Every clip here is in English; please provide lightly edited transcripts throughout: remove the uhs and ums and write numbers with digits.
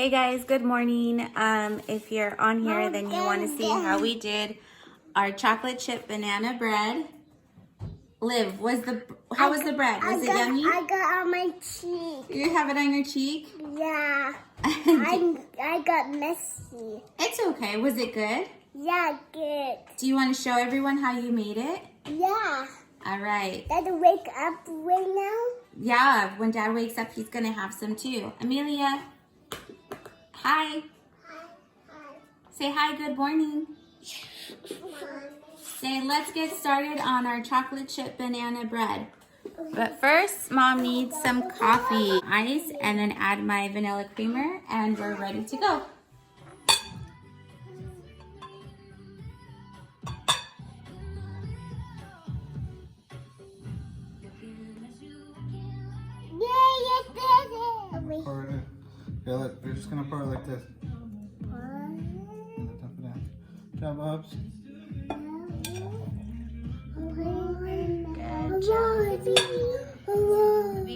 Hey guys, good morning. If you're on here, then you want to see how we did our chocolate chip banana bread. Liv, how was the bread? Was it yummy? I got on my cheek. You have it on your cheek? Yeah. I got messy. It's okay. Was it good? Yeah, good. Do you want to show everyone how you made it? Yeah. All right. Dad wake up right now? Yeah, when Dad wakes up, he's going to have some too. Amelia, hi. Hi. Say hi, good morning. Say, let's get started on our chocolate chip banana bread. But first, Mom needs some coffee, ice, and then add my vanilla creamer, and we're ready to go. Pour it in. Yeah, look, we're just gonna pour it like this. Dump it in. Good job, Bubs.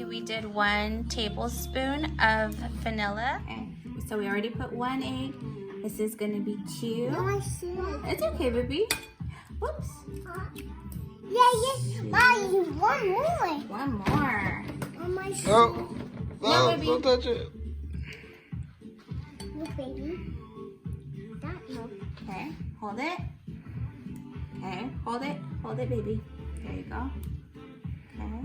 We did 1 tablespoon of vanilla. Okay. So we already put 1 egg. This is gonna be 2. It's okay, baby. Whoops. Mommy, one more. 1 more. On my No, No, baby. don't touch it. Look, baby. That no. Okay, hold it. Okay, hold it. Hold it, baby. There you go. Okay.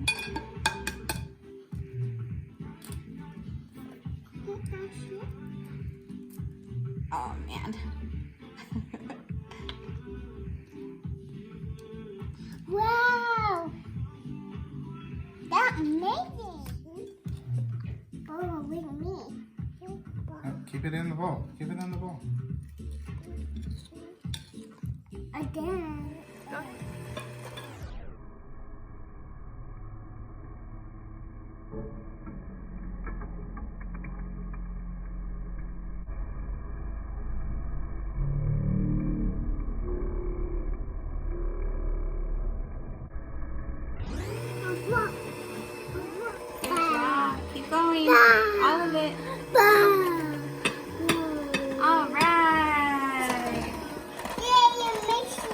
Oh, man. Wow. That's amazing. Oh, with me. Keep it in the bowl. Keep it in the bowl. Again. Keep going. All of it. All right. Yeah, you mix it.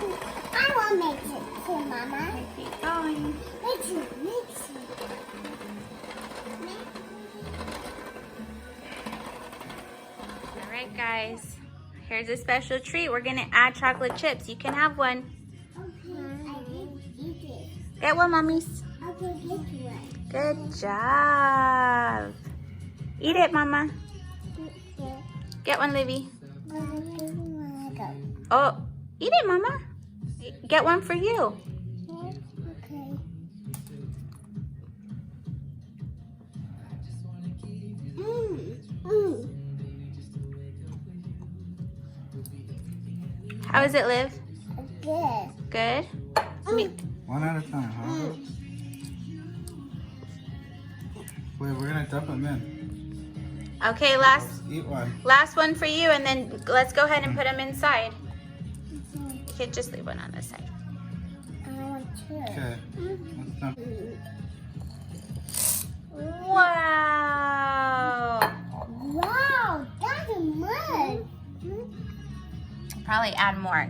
I want to mix it too, Mama. Keep going. Mix it. All right, guys. Here's a special treat. We're going to add chocolate chips. You can have one. Okay, I didn't eat it. Get one, mommies. I'll go get one. Good job. Eat it, Mama. Get one, Livy. Oh, eat it, Mama. Get one for you. Okay. How does it live? Good. Good? Me- One at a time, huh? Wait, we're gonna dump them in. Okay, last Eat one. one for you, and then let's go ahead and put them inside. You could just leave one on this side. I want two. Okay. Let's dump. Wow. Wow, that's a mud. Probably add more.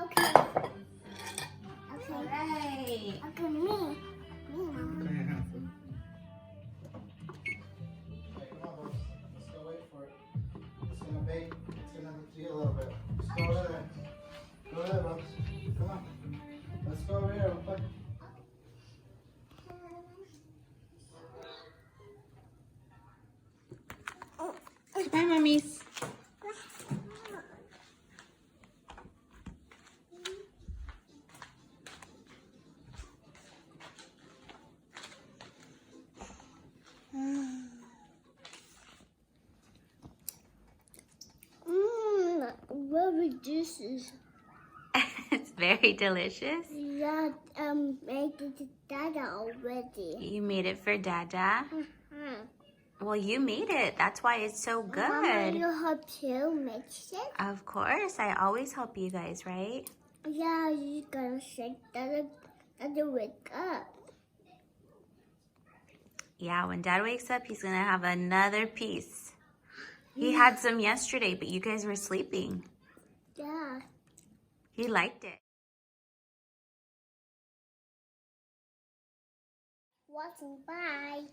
Okay. All right. Okay, me. Put your hands in. Let's go wait for it. It's gonna bake. It's gonna heat a little bit. Let's go over there. Go over there, Bubs. Come on. Let's go over here. Real quick. Bye, mummies. Very juicy. It's very delicious. Yeah, made it to Dada already. You made it for Dada. Uh-huh. Well, you made it. That's why it's so good. Mama, you help to mix it? Of course. I always help you guys, right? Yeah, you gotta shake that wake up. Yeah, when Dad wakes up, he's gonna have another piece. He had some yesterday, but you guys were sleeping. Yeah. He liked it. Watching. Bye.